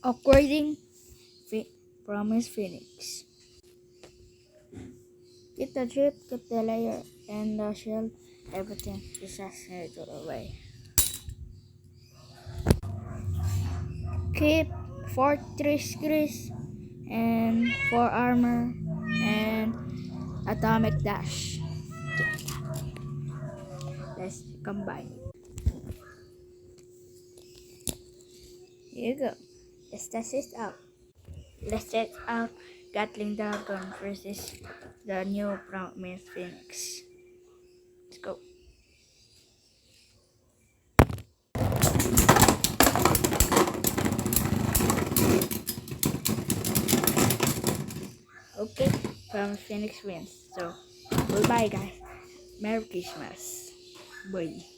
According Promise Phoenix. Keep the chip, keep the layer, and the shell. Everything is as natural away. Keep 43 screws and 4 armor and atomic dash. Let's combine it. Here you go. Let's test it out. Let's check out Gatling Dragon versus the new Promise Phoenix. Let's go. Okay, Promise Phoenix wins. So, goodbye guys. Merry Christmas. Bye.